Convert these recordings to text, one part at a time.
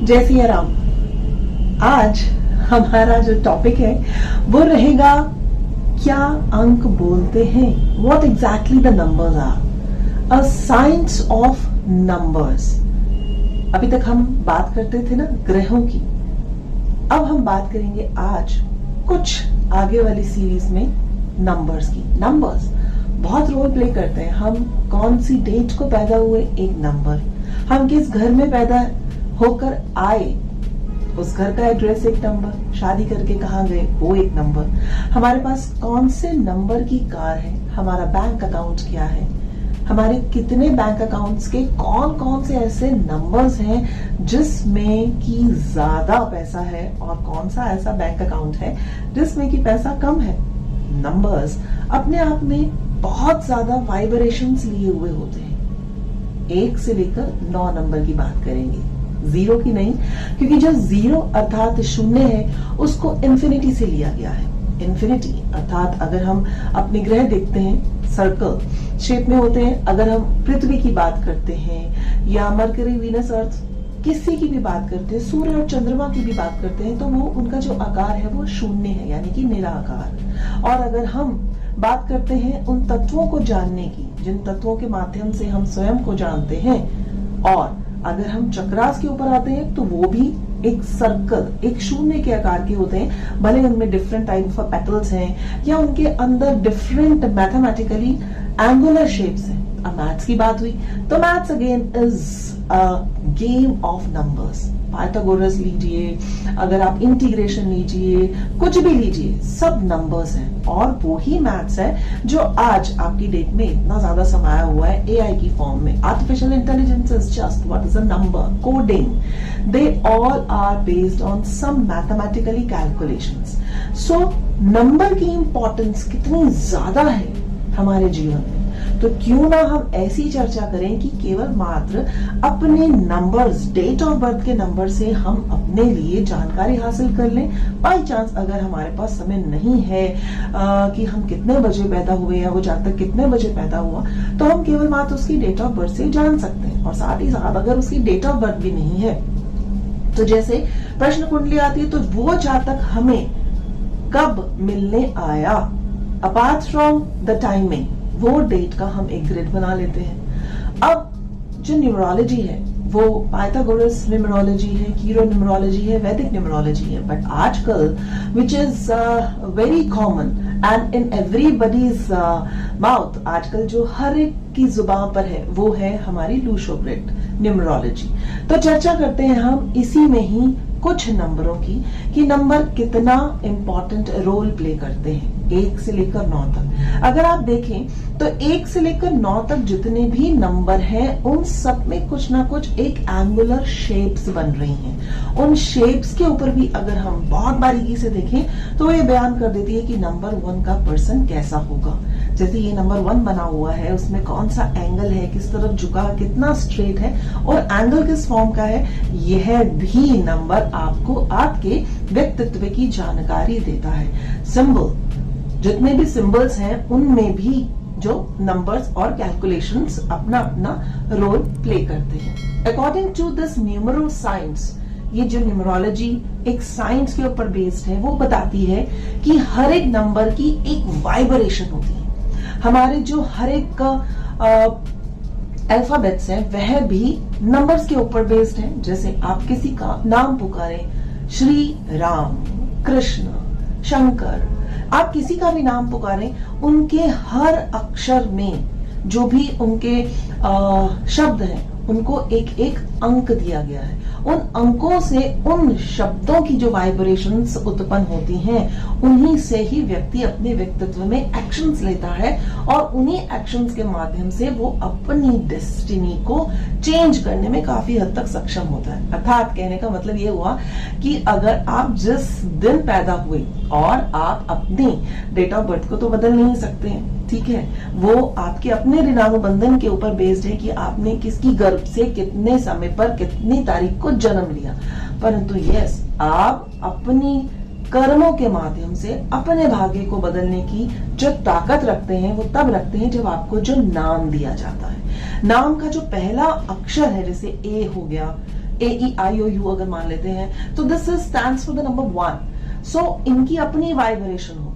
जय सिया राम। आज हमारा जो टॉपिक है वो रहेगा, क्या अंक बोलते हैं? What exactly the numbers are? A science of numbers। अभी तक हम बात करते थे ना ग्रहों की, अब हम बात करेंगे आज कुछ आगे वाली सीरीज में नंबर्स की। नंबर्स बहुत रोल प्ले करते हैं। हम कौन सी डेट को पैदा हुए, एक नंबर। हम किस घर में पैदा होकर आए, उस घर का एड्रेस एक नंबर। शादी करके कहाँ गए, वो एक नंबर। हमारे पास कौन से नंबर की कार है, हमारा बैंक अकाउंट क्या है, हमारे कितने बैंक अकाउंट्स के कौन कौन से ऐसे नंबर्स हैं जिसमें कि ज्यादा पैसा है और कौन सा ऐसा बैंक अकाउंट है जिसमें कि पैसा कम है। नंबर्स अपने आप में बहुत ज्यादा वाइब्रेशंस लिए हुए होते हैं। 1 से लेकर 9 नंबर की बात करेंगे, 0 की नहीं, क्योंकि जो 0 अर्थात शून्य है उसको इन्फिनिटी से लिया गया है। इन्फिनिटी अर्थात अगर हम अपने ग्रह देखते हैं सर्कल शेप में होते हैं। अगर हम पृथ्वी की बात करते हैं या मरकरी, वीनस, अर्थ, किसी की भी बात करते हैं, सूर्य और चंद्रमा की भी बात करते हैं, तो वो उनका जो आकार है वो शून्य है, यानी कि निराकार। और अगर हम बात करते हैं उन तत्वों को जानने की जिन तत्वों के माध्यम से हम स्वयं को जानते हैं, और अगर हम चक्रास के ऊपर आते हैं तो वो भी एक सर्कल, एक शून्य के आकार के होते हैं। भले उनमें डिफरेंट टाइप ऑफ पेटल्स हैं या उनके अंदर डिफरेंट मैथमेटिकली एंगुलर शेप्स हैं। अब मैथ्स की बात हुई तो maths again is a game of numbers. Pythagoras लीजिए, अगर आप इंटीग्रेशन लीजिए, कुछ भी लीजिए, सब नंबर्स हैं। और वो ही मैथ्स है जो आज आपकी डेट में इतना ज्यादा समाया हुआ है एआई की फॉर्म में। Artificial intelligence is just what is a number, coding, they all are based on some mathematically calculations. So number की इंपॉर्टेंस कितनी ज्यादा है हमारे जीवन में, तो क्यों ना हम ऐसी चर्चा करें कि केवल मात्र अपने नंबर्स, डेट ऑफ बर्थ के नंबर से हम अपने लिए जानकारी हासिल कर लें। बाई चांस अगर हमारे पास समय नहीं है कि हम कितने बजे पैदा हुए या वो जातक कितने बजे पैदा हुआ, तो हम केवल मात्र उसकी डेट ऑफ बर्थ से जान सकते हैं। और साथ ही साथ अगर उसकी डेट ऑफ बर्थ भी नहीं है तो जैसे प्रश्न कुंडली आती है तो वो जातक हमें कब मिलने आया, अपार्ट फ्रॉम द टाइमिंग, वो डेट का हम एक ग्रिड बना लेते हैं। अब जो न्यूमरोलॉजी है वो पाइथागोरस न्यूमरोलॉजी है, कीरो न्यूमरोलॉजी है, वैदिक न्यूमरोलॉजी है, बट आजकल which is very common and in everybody's mouth, आजकल जो हर एक की जुबान पर है वो है हमारी लूशो ग्रिड न्यूमरोलॉजी। तो चर्चा करते हैं हम इसी में ही कुछ नंबरों की कि नंबर कितना इंपॉर्टेंट रोल प्ले करते हैं 1 से लेकर 9 तक। अगर आप देखें तो 1 से लेकर 9 तक जितने भी नंबर हैं उन सब में कुछ ना कुछ एक एंगुलर शेप्स बन रही हैं। उन शेप्स के ऊपर भी अगर हम बहुत बारीकी से देखें तो ये बयान कर देती है कि नंबर 1 का पर्सन कैसा होगा। जैसे ये नंबर 1 बना हुआ है, उसमें कौन सा एंगल है, किस तरफ झुका, कितना स्ट्रेट है और एंगल किस फॉर्म का है, यह भी नंबर आपको आपके व्यक्तित्व की जानकारी देता है। सिंबल, जितने भी सिंबल्स हैं उनमें भी जो नंबर्स और कैलकुलेशंस अपना अपना रोल प्ले करते हैं। According to this numero science, ये जो न्यूमरोलॉजी एक साइंस के ऊपर बेस्ड है, वो बताती है कि हर एक नंबर की एक वाइब्रेशन होती है। हमारे जो हर एक अल्फाबेट्स हैं वह भी नंबर्स के ऊपर बेस्ड है। जैसे आप किसी का नाम पुकारें, श्री राम, कृष्ण, शंकर, आप किसी का भी नाम पुकारें, उनके हर अक्षर में जो भी उनके शब्द हैं उनको एक एक अंक दिया गया है। उन अंकों से उन शब्दों की जो वाइब्रेशंस उत्पन्न होती हैं उन्हीं से ही व्यक्ति अपने व्यक्तित्व में एक्शंस लेता है और उन्हीं एक्शंस के माध्यम से वो अपनी डेस्टिनी को चेंज करने में काफी हद तक सक्षम होता है। अर्थात कहने का मतलब ये हुआ कि अगर आप जिस दिन पैदा हुए और आप अपनी डेट ऑफ बर्थ को तो बदल नहीं सकते हैं, ठीक है, वो आपके अपने ऋणानुबंधन के ऊपर बेस्ड है कि आपने किसकी गर्भ से कितने समय पर कितनी तारीख को जन्म लिया। परंतु यस, आप अपनी कर्मों के माध्यम से अपने भाग्य को बदलने की जो ताकत रखते हैं वो तब रखते हैं जब आपको जो नाम दिया जाता है। नाम का जो पहला अक्षर है, जैसे ए हो गया AEIOU अगर मान लेते हैं तो this stands for the number 1। सो इनकी अपनी वाइब्रेशन होगी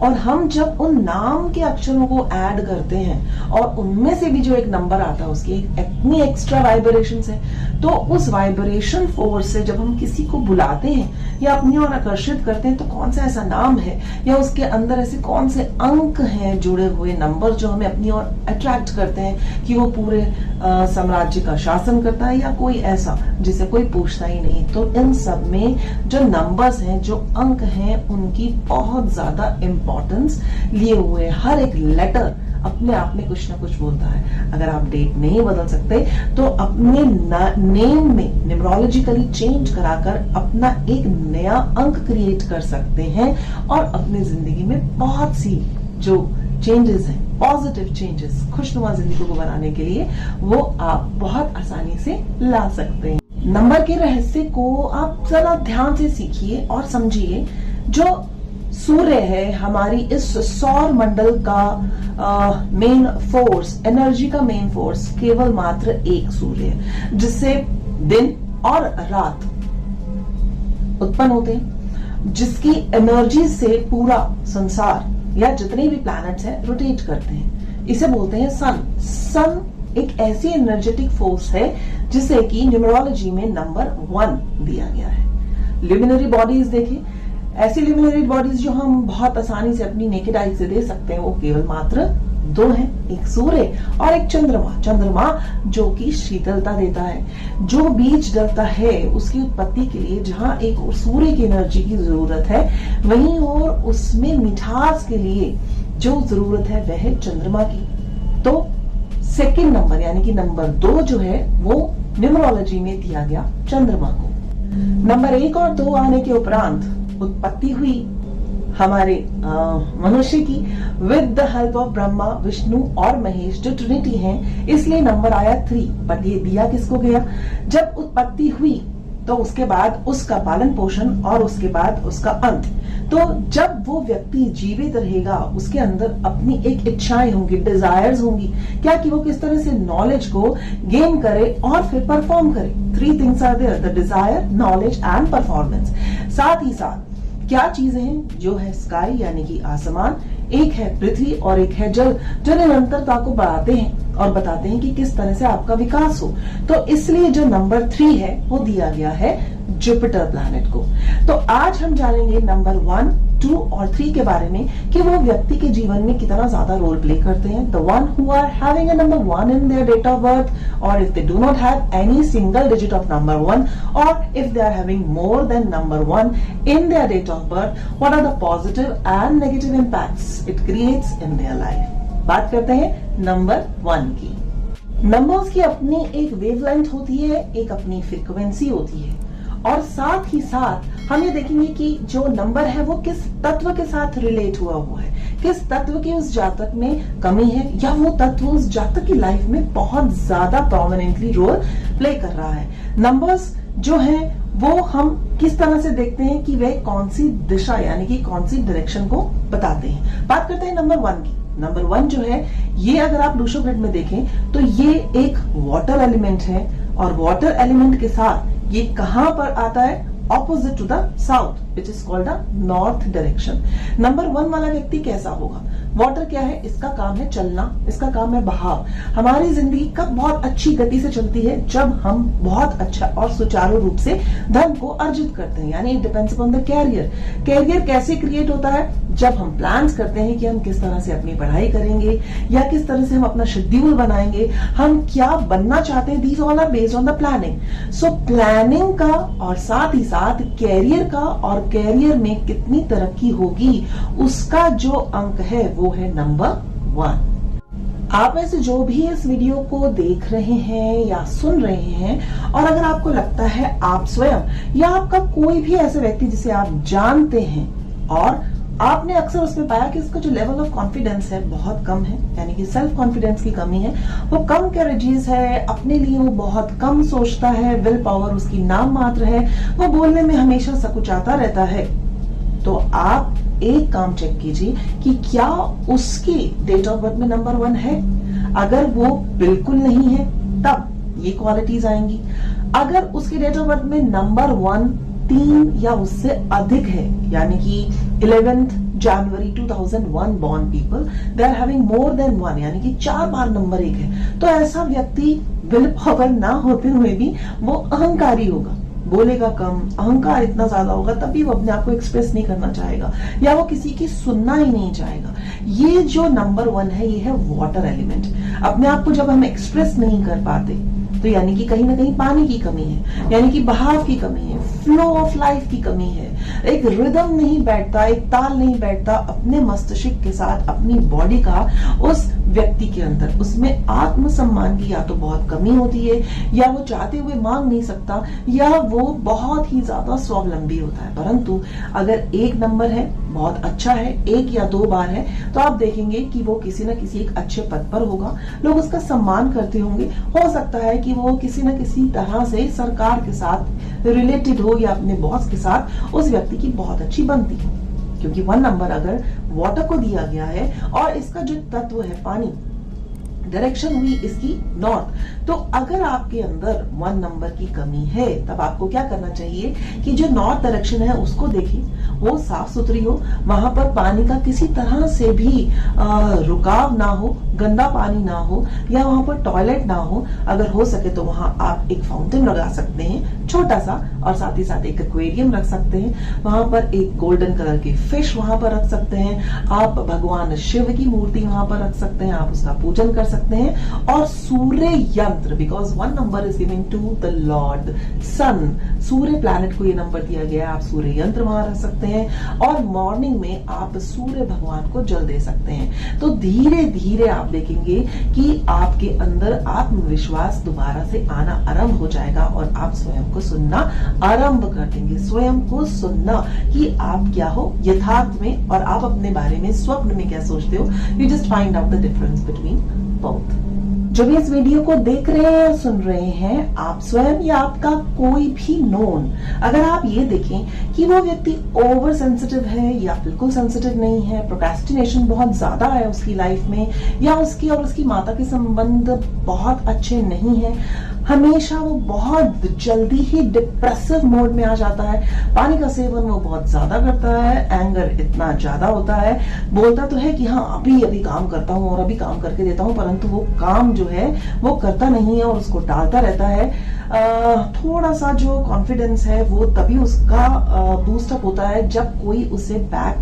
और हम जब उन नाम के अक्षरों को ऐड करते हैं और उनमें से भी जो एक नंबर आता है उसकी इतनी एक्स्ट्रा वाइब्रेशंस है, तो उस वाइब्रेशन फोर्स से जब हम किसी को बुलाते हैं या अपनी ओर आकर्षित करते हैं तो कौन सा ऐसा नाम है या उसके अंदर ऐसे कौन से अंक हैं जुड़े हुए नंबर जो हमें अपनी ओर अट्रैक्ट करते हैं कि वो पूरे साम्राज्य का शासन करता है या कोई ऐसा जिसे कोई पूछता ही नहीं। तो इन सब में जो नंबर्स हैं, जो अंक हैं, उनकी बहुत ज्यादा इंपॉर्टेंस लिए हुए। हर एक लेटर अपने आप में कुछ ना कुछ बोलता है। अगर आप डेट नहीं बदल सकते तो अपने नेम में न्यूमरोलॉजिकली चेंज कराकर अपना एक नया अंक क्रिएट कर सकते हैं और अपनी जिंदगी में बहुत सी जो चेंजेस हैं, पॉजिटिव चेंजेस, खुशनुमा जिंदगी को बनाने के लिए वो आप बहुत आसानी से ला सकते हैं। नंबर के रहस्य को आप जरा ध्यान से सीखिए और समझिए। जो सूर्य है हमारी इस सौर मंडल का मेन फोर्स, एनर्जी का मेन फोर्स केवल मात्र एक सूर्य है, जिससे दिन और रात उत्पन्न होते हैं, जिसकी एनर्जी से पूरा संसार या जितने भी प्लैनेट्स हैं रोटेट करते हैं। इसे बोलते हैं सन। सन एक ऐसी एनर्जेटिक फोर्स है जिसे कि न्यूमरोलॉजी में नंबर 1 दिया गया है। ल्यूमिनरी बॉडीज देखें, ऐसी ल्यूमिनरी बॉडीज जो हम बहुत आसानी से अपनी नेकेड आई से दे सकते हैं वो केवल मात्र 2 हैं, एक सूर्य और एक चंद्रमा। चंद्रमा जो कि शीतलता देता है, जो बीज डलता है उसकी उत्पत्ति के लिए जहां एक सूर्य की एनर्जी की जरूरत है, वहीं और उसमें मिठास के लिए जो जरूरत है वह है चंद्रमा की। तो सेकंड नंबर यानी कि नंबर 2 जो है वो न्यूमरोलॉजी में दिया गया चंद्रमा को। नंबर 1 और 2 आने के उपरांत उत्पत्ति हुई हमारे मनुष्य की with the help of Brahma, Vishnu और महेश जो ट्रिनिटी हैं, इसलिए नंबर आया 3। बट ये दिया किसको गया? जब उत्पत्ति हुई तो उसके बाद उसका पालन पोषण और उसके बाद उसका अंत। तो जब वो व्यक्ति जीवित रहेगा उसके अंदर अपनी एक इच्छाएं होंगी, डिजायर्स होंगी, क्या कि वो किस तरह से नॉलेज को गेन करे और फिर परफॉर्म करे। 3 things are there, the desire, knowledge and performance. साथ ही साथ क्या चीजें हैं? जो है स्काई यानी कि आसमान, एक है पृथ्वी और एक है जल, जो निरंतरता को बढ़ाते हैं और बताते हैं कि किस तरह से आपका विकास हो। तो इसलिए जो नंबर 3 है वो दिया गया है जुपिटर प्लैनेट को। तो आज हम जानेंगे नंबर 1, 2 और 3 के बारे में कि वो व्यक्ति के जीवन में कितना ज्यादा रोल प्ले करते हैं। The one who are having a number 1 in their date of birth, और if they do not have any single digit of number 1, और if they are having more than number 1 in their date of birth, what are the positive and negative impacts it creates in their life. बात करते हैं number 1 की। Numbers की अपनी एक wavelength होती है, एक अपनी फ्रीक्वेंसी होती है, और साथ ही साथ हम ये देखेंगे कि जो नंबर है वो किस तत्व के साथ रिलेट हुआ है, किस तत्व की उस जातक में कमी है या वो तत्व उस जातक की लाइफ में बहुत ज्यादा प्रोमिनेंटली रोल प्ले कर रहा है। नंबर्स जो हैं वो हम किस तरह से देखते हैं कि वह कौन सी दिशा यानी कि कौन सी डायरेक्शन को बताते हैं। बात करते हैं नंबर 1 की। नंबर 1 जो है ये अगर आप लूशो ग्रिड में देखें तो ये एक वाटर एलिमेंट है, और वाटर एलिमेंट के साथ ये कहां पर आता है? Opposite to the south, which is called the north direction. Number 1 वाला व्यक्ति कैसा होगा? वाटर क्या है? इसका काम है चलना, इसका काम है बहाव। हमारी जिंदगी कब बहुत अच्छी गति से चलती है? जब हम बहुत अच्छा और सुचारू रूप से धन को अर्जित करते हैं, यानी it depends upon the career. Career कैसे क्रिएट होता है? जब हम प्लान्स करते हैं कि हम किस तरह से अपनी पढ़ाई करेंगे या किस तरह से हम अपना शेड्यूल बनाएंगे, हम क्या बनना चाहते हैं। These all are based on the planning. So planning का और साथ ही साथ कैरियर का, और कैरियर में कितनी तरक्की होगी उसका जो अंक है वो है नंबर 1। आप में से जो भी इस वीडियो को देख रहे हैं या सुन रहे हैं, और अगर आपको लगता है आप स्वयं या आपका कोई भी ऐसा व्यक्ति जिसे आप जानते हैं और आपने अक्सर उसमें पाया कि उसका जो लेवल ऑफ कॉन्फिडेंस है बहुत कम है, यानी कि सेल्फ कॉन्फिडेंस की कमी है, वो कम करेजियस है, अपने लिए वो बहुत कम सोचता है, विल पावर उसकी नाम मात्र है, वो बोलने में हमेशा सकुचाता रहता है, तो आप एक काम चेक कीजिए कि क्या उसकी डेट ऑफ बर्थ में नंबर 1 है। अगर वो बिल्कुल नहीं है तब ये क्वालिटीज आएंगी। अगर उसके डेट ऑफ बर्थ में नंबर 1 3 या उससे अधिक है, यानी कि 11th January 2001 born people, they are having more than 1, यानी कि 4 बार नंबर 1 है, तो ऐसा व्यक्ति विल पावर ना होते हुए भी वो अहंकारी होगा, बोलेगा कम, अहंकार इतना ज्यादा होगा, तभी वो अपने आप को एक्सप्रेस नहीं करना चाहेगा या वो किसी की सुनना ही नहीं चाहेगा। ये जो नंबर 1 है, ये है वाटर एलिमेंट। अपने आप को जब हम एक्सप्रेस नहीं कर पाते तो यानी कि कहीं ना कहीं पानी की कमी है, यानी कि बहाव की कमी है, फ्लो ऑफ लाइफ की कमी है, एक रिदम नहीं बैठता, एक ताल नहीं बैठता अपने मस्तिष्क के साथ, अपनी बॉडी का उस व्यक्ति के अंदर, उसमें आत्मसम्मान की या तो बहुत कमी होती है, या वो चाहते हुए मांग नहीं सकता, या वो बहुत ही ज्यादा स्वावलंबी होता है। परंतु अगर एक नंबर है, बहुत अच्छा है, 1 या 2 बार है, तो आप देखेंगे कि वो किसी न किसी एक अच्छे पद पर होगा, लोग उसका सम्मान करते होंगे। हो सकता है कि वो किसी न किसी तरह से सरकार के साथ रिलेटेड हो या अपने बॉस के साथ उस व्यक्ति की बहुत अच्छी बनती हो, क्योंकि 1 नंबर अगर वाटर को दिया गया है और इसका जो तत्व है पानी, डायरेक्शन हुई इसकी नॉर्थ, तो अगर आपके अंदर 1 नंबर की कमी है, तब आपको क्या करना चाहिए कि जो नॉर्थ डायरेक्शन है उसको देखिए, वो साफ सुथरी हो, वहां पर पानी का किसी तरह से भी रुकाव ना हो, गंदा पानी ना हो, या वहां पर टॉयलेट ना हो। अगर हो सके तो वहां आप एक फाउंटेन लगा सकते हैं छोटा सा, और साथ ही साथ एक एक्वेरियम रख सकते हैं, वहां पर एक गोल्डन कलर की फिश वहां पर रख सकते हैं, आप भगवान शिव की मूर्ति वहां पर रख सकते हैं, आप उसका पूजन कर सकते हैं। और सूर्य यंत्र, because 1 number is given to the lord sun, सूर्य प्लैनेट को ये नंबर दिया गया है, आप सूर्य यंत्र वहां रख सकते हैं, और मॉर्निंग में आप सूर्य भगवान को जल दे सकते हैं। तो धीरे धीरे आप देखेंगे कि आपके अंदर आत्मविश्वास दोबारा से आना आरंभ हो जाएगा, और आप स्वयं को सुनना आरंभ कर देंगे, स्वयं को सुनना कि आप क्या हो यथार्थ में, और आप अपने बारे में स्वप्न में क्या सोचते हो। You just find out the difference between both. जो भी इस वीडियो को देख रहे हैं, सुन रहे हैं, आप स्वयं या आपका कोई भी नोन, अगर आप ये देखें कि वो व्यक्ति ओवर सेंसिटिव है या बिल्कुल सेंसिटिव नहीं है, प्रोक्रेस्टिनेशन बहुत ज्यादा है उसकी लाइफ में, या उसकी और उसकी माता के संबंध बहुत अच्छे नहीं है, हमेशा वो बहुत जल्दी ही डिप्रेसिव मोड में आ जाता है, पानी का सेवन वो बहुत ज्यादा करता है, एंगर इतना ज्यादा होता है, बोलता तो है कि हाँ अभी अभी काम करता हूँ और अभी काम करके देता हूँ, परंतु वो काम जो है वो करता नहीं है और उसको टालता रहता है। थोड़ा सा जो कॉन्फिडेंस है वो तभी उसका बूस्टअप होता है जब कोई उसे बैक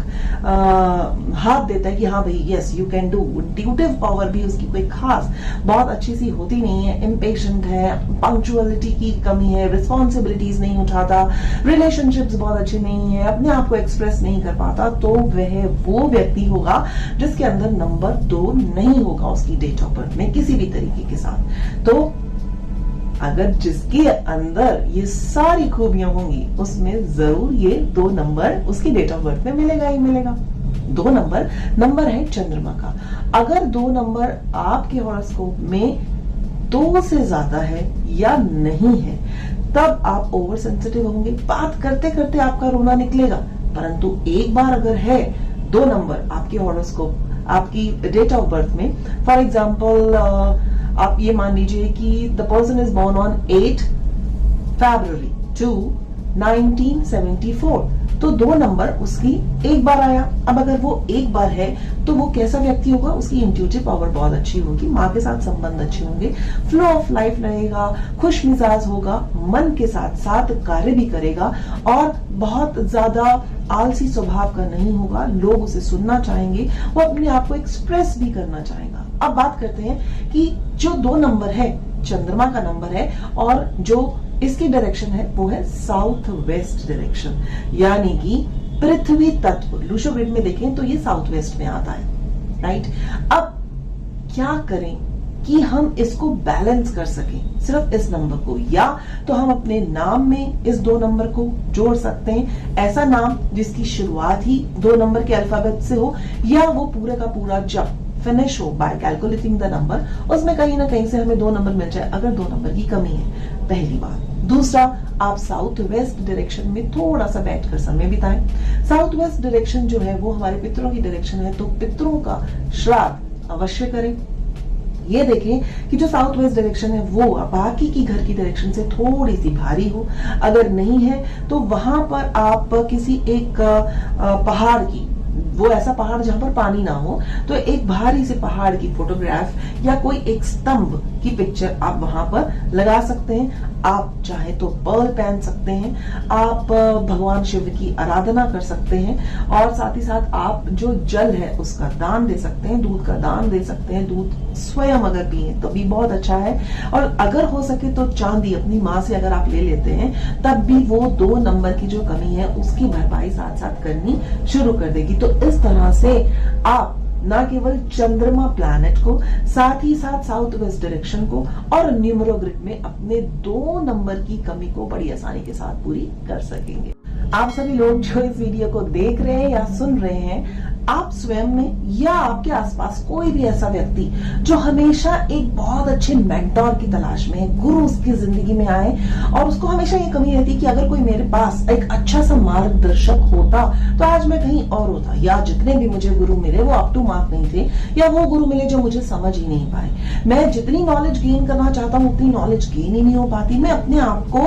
हाथ देता है कि हाँ भाई yes you can do. Intuitive power भी उसकी कोई खास बहुत अच्छी सी होती नहीं है, इम्पेशेंट है, पंक्चुअलिटी की कमी है, रिस्पॉन्सिबिलिटीज नहीं उठाता, रिलेशनशिप्स बहुत अच्छे नहीं है, अपने आप को एक्सप्रेस नहीं कर पाता, तो वह वो व्यक्ति होगा जिसके अंदर नंबर 2 नहीं होगा उसकी डेट ऑफ बर्थ में किसी भी तरीके के साथ। तो अगर जिसके अंदर ये सारी खूबियां होंगी उसमें जरूर ये 2 नंबर उसकी डेट ऑफ बर्थ में मिलेगा ही मिलेगा। 2 नंबर है चंद्रमा का। अगर 2 नंबर आपके हॉरोस्कोप में 2 से ज्यादा है या नहीं है, तब आप ओवर सेंसिटिव होंगे, बात करते करते आपका रोना निकलेगा। परंतु एक बार अगर है 2 नंबर आपके हॉरोस्कोप, आपकी डेट ऑफ बर्थ में, फॉर एग्जाम्पल आप ये मान लीजिए कि the person is born on 8 February 2, 1974, तो 2 नंबर उसकी एक बार आया। अब अगर वो एक बार है तो वो कैसा व्यक्ति होगा, उसकी इंट्यूटिव पावर बहुत अच्छी होगी, माँ के साथ संबंध अच्छे होंगे, फ्लो ऑफ लाइफ रहेगा, खुश मिजाज होगा, मन के साथ साथ कार्य भी करेगा, और बहुत ज्यादा आलसी स्वभाव का नहीं होगा, लोग उसे सुनना चाहेंगे, वो अपने आप को एक्सप्रेस भी करना चाहेगा। अब बात करते हैं कि जो 2 नंबर है चंद्रमा का नंबर है, और जो इसकी डायरेक्शन है वो है साउथ वेस्ट डायरेक्शन, यानी कि पृथ्वी तत्व। लूशो ग्रिड में देखें तो ये साउथ वेस्ट में आता है, राइट। अब क्या करें कि हम इसको बैलेंस कर सकें सिर्फ इस नंबर को, या तो हम अपने नाम में इस 2 नंबर को जोड़ सकते हैं, ऐसा नाम जिसकी शुरुआत ही 2 नंबर के अल्फाबेट से हो, या वो पूरे का पूरा जब फिनिश हो बाय कैलकुलेटिंग द नंबर, उसमें कहीं ना कहीं से हमें 2 नंबर मिल जाए अगर 2 नंबर की कमी है, पहली बात। दूसरा, आप साउथ वेस्ट डायरेक्शन में थोड़ा सा बैठकर समय बिताएं। साउथ वेस्ट डायरेक्शन जो है वो हमारे पितरों की डायरेक्शन है, तो पितरों का श्राद्ध अवश्य करें। ये देखें कि जो साउथ वेस्ट डायरेक्शन है वो बाकी की घर की डायरेक्शन से थोड़ी सी भारी हो, अगर नहीं है तो वहां पर आप किसी एक पहाड़ की, वो ऐसा पहाड़ जहां पर पानी ना हो, तो एक भारी से पहाड़ की फोटोग्राफ या कोई एक स्तंभ की पिक्चर आप वहां पर लगा सकते हैं। आप चाहे तो पर्ल पहन सकते हैं, आप भगवान शिव की आराधना कर सकते हैं, और साथ ही साथ आप जो जल है उसका दान दे सकते हैं, दूध का दान दे सकते हैं। दूध स्वयं अगर पिए तो भी बहुत अच्छा है, और अगर हो सके तो चांदी अपनी माँ से अगर आप ले लेते हैं तब भी वो 2 नंबर की जो कमी है उसकी भरपाई साथ साथ करनी शुरू कर देगी। तो इस तरह से आप न केवल चंद्रमा प्लैनेट को, साथ ही साथ साउथ वेस्ट डायरेक्शन को और न्यूमरो ग्रिड में अपने 2 नंबर की कमी को बड़ी आसानी के साथ पूरी कर सकेंगे। आप सभी लोग जो इस वीडियो को देख रहे हैं या सुन रहे हैं, आप स्वयं में या आपके आसपास कोई भी ऐसा व्यक्ति जो हमेशा एक बहुत अच्छे मेंटोर की तलाश में है, गुरु उसकी जिंदगी में आए और उसको हमेशा ये कमी रहती कि अगर कोई मेरे पास एक अच्छा सा मार्गदर्शक होता तो आज मैं कहीं और होता, या जितने भी मुझे गुरु मिले वो अप टू मार्क नहीं थे, या वो गुरु मिले जो मुझे समझ ही नहीं पाए। मैं जितनी नॉलेज गेन करना चाहता हूँ उतनी नॉलेज गेन ही नहीं हो पाती। मैं अपने आप को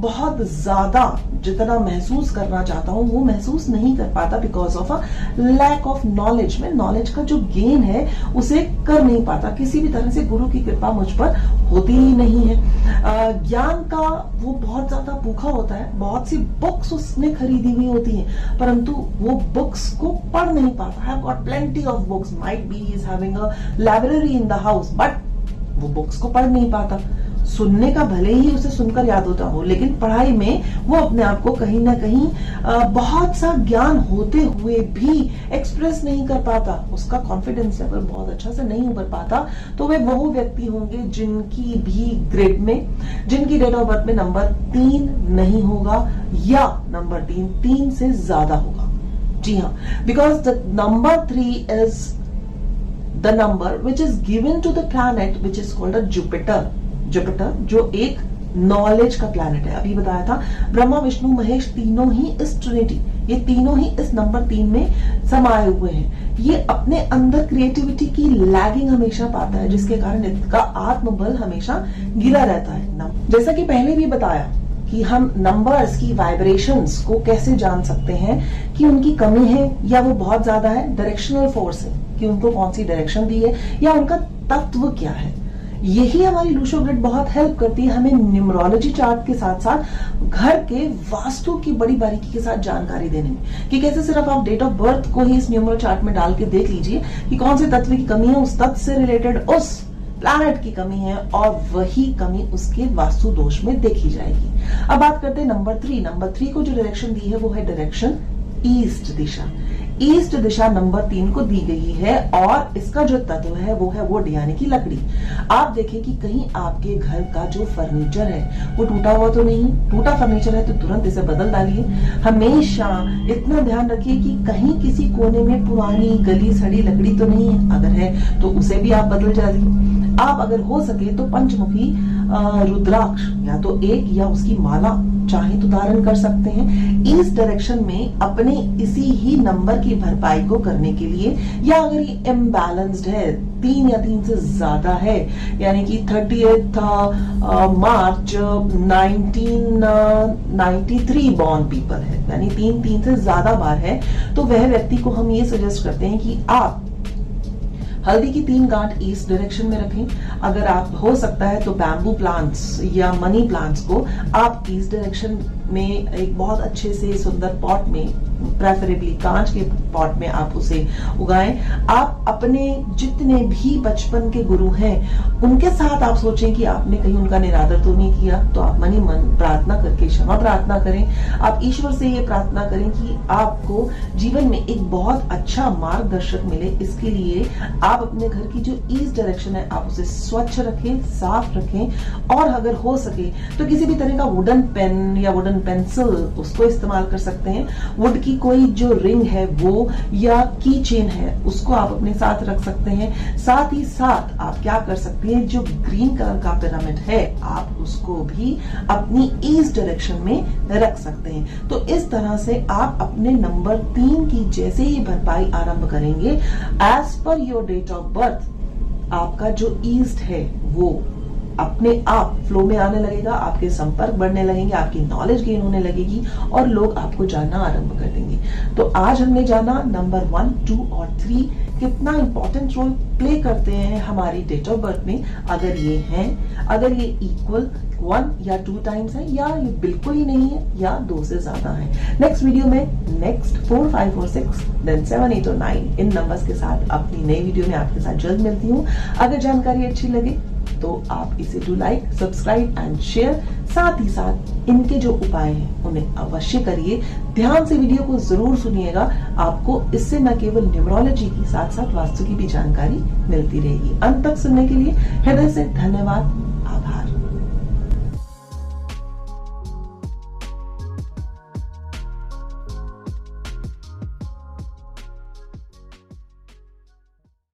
बहुत ज्यादा जितना महसूस करना चाहता हूँ वो महसूस नहीं कर पाता, because of a lack of knowledge. में नॉलेज का जो गेन है उसे कर नहीं पाता, किसी भी तरह से गुरु की कृपा मुझ पर होती ही नहीं है। ज्ञान का वो बहुत ज्यादा भूखा होता है, बहुत सी बुक्स उसने खरीदी हुई होती हैं, परंतु वो बुक्स को पढ़ नहीं पाता है। Got plenty of books, might be is having a library in the house, but वो बुक्स को पढ़ नहीं पाता। सुनने का भले ही उसे सुनकर याद होता हो, लेकिन पढ़ाई में वो अपने आप को कहीं ना कहीं बहुत सा ज्ञान होते हुए भी एक्सप्रेस नहीं कर पाता, उसका कॉन्फिडेंस लेवल बहुत अच्छा से नहीं उभर पाता। तो वे वो व्यक्ति होंगे जिनकी भी ग्रेड में, जिनकी डेट ऑफ बर्थ में नंबर 3 नहीं होगा या नंबर 3 से ज्यादा होगा। जी हाँ, because the number 3 is the number which is given to the planet which is called a Jupiter. Jupiter जो एक नॉलेज का प्लैनेट है, अभी बताया था ब्रह्मा विष्णु महेश तीनों ही इस ट्रिनिटी, ये तीनों ही इस नंबर 3 में समाये हुए हैं। ये अपने अंदर क्रिएटिविटी की लैगिंग हमेशा पाता है, जिसके कारण इसका आत्मबल हमेशा गिरा रहता है। जैसा कि पहले भी बताया कि हम नंबर्स की वाइब्रेशंस को कैसे जान सकते हैं कि उनकी कमी है या वो बहुत ज्यादा है। डायरेक्शनल फोर्स है कि उनको कौन सी डायरेक्शन दी है या उनका तत्व क्या है। यही हमारी लूशो ग्रिड बहुत हेल्प करती है हमें न्यूमरोलॉजी चार्ट के साथ साथ घर के वास्तु की बड़ी बारीकी के साथ जानकारी देने में, कि कैसे सिर्फ आप डेट ऑफ बर्थ को ही इस न्यूमरो चार्ट में डाल के देख लीजिए कि कौन से तत्व की कमी है, उस तत्व से रिलेटेड उस प्लैनेट की कमी है और वही कमी उसके वास्तु दोष में देखी जाएगी। अब बात करते हैं नंबर 3। नंबर 3 को जो डायरेक्शन दी है वो है डायरेक्शन ईस्ट दिशा। ईस्ट दिशा नंबर 3 को दी गई है और इसका जो तत्व है वो है वुड यानी कि लकड़ी। आप देखें कि कहीं आपके घर का जो फर्नीचर है वो टूटा हुआ तो नहीं, टूटा फर्नीचर है तो तुरंत इसे बदल डालिए। हमेशा इतना ध्यान रखिए कि कहीं किसी कोने में पुरानी गली सड़ी लकड़ी तो नहीं है, अगर है तो उसे भी आप बदल डालिए। आप अगर हो सके तो पंचमुखी रुद्राक्ष या तो एक या उसकी माला चाहे तो धारण कर सकते हैं इस डायरेक्शन में अपने इसी ही नंबर की भरपाई को करने के लिए। या अगर ये इम्बैलेंस्ड है, 3 या 3 से ज्यादा है, यानी कि 30 मार्च 1993 बॉर्न पीपल है, यानी 3 से ज्यादा बार है, तो वह व्यक्ति को हम ये सजेस्ट करते हैं कि आप हल्दी की 3 गांठ ईस्ट डायरेक्शन में रखें। अगर आप हो सकता है तो बैम्बू प्लांट्स या मनी प्लांट्स को आप ईस्ट डायरेक्शन में एक बहुत अच्छे से सुंदर पॉट में, प्रेफरेबली कांच के पॉट में आप उसे उगाएं। आप अपने जितने भी बचपन के गुरु हैं उनके साथ आप सोचें कि आपने कहीं उनका निरादर तो नहीं किया, तो आप मन ही मन प्रार्थना करके क्षमा प्रार्थना करें। आप ईश्वर से ये प्रार्थना करें कि आपको जीवन में एक बहुत अच्छा मार्गदर्शक मिले। इसके लिए आप अपने घर की जो ईस्ट डायरेक्शन है आप उसे स्वच्छ रखें, साफ रखें, और अगर हो सके तो किसी भी तरह का वुडन पेन या वुडन पेंसिल उसको इस्तेमाल कर सकते हैं। वुड की कोई जो रिंग है वो या की चेन है उसको आप अपने साथ रख सकते हैं। साथ ही साथ आप क्या कर सकते हैं, जो ग्रीन कलर का पिरामिड है आप उसको भी अपनी ईस्ट डायरेक्शन में रख सकते हैं। तो इस तरह से आप अपने नंबर 3 की जैसे ही भरपाई आरंभ करेंगे as per your date of birth, आपका जो ईस्ट है वो अपने आप फ्लो में आने लगेगा, आपके संपर्क बढ़ने लगेंगे, आपकी नॉलेज गेन होने लगेगी और लोग आपको जानना आरंभ कर देंगे। तो आज हमने जाना नंबर 1, 2 और 3 कितना इंपॉर्टेंट रोल प्ले करते हैं हमारी डेट ऑफ बर्थ में। अगर ये इक्वल 1 या 2 टाइम्स है, या ये बिल्कुल ही नहीं है, या 2 से ज्यादा है। नेक्स्ट वीडियो में नेक्स्ट 4, 5 और 6 देन 7, 8 और 9 इन नंबर्स के साथ अपनी नई वीडियो में आपके साथ जल्द मिलती हूँ। अगर जानकारी अच्छी लगे तो आप इसे do like, subscribe and share. साथ ही साथ इनके जो उपाय हैं उन्हें अवश्य करिए। ध्यान से वीडियो को जरूर सुनिएगा, आपको इससे न केवल न्यूमरोलॉजी की साथ साथ वास्तु की भी जानकारी मिलती रहेगी। अंत तक सुनने के लिए हृदय से धन्यवाद।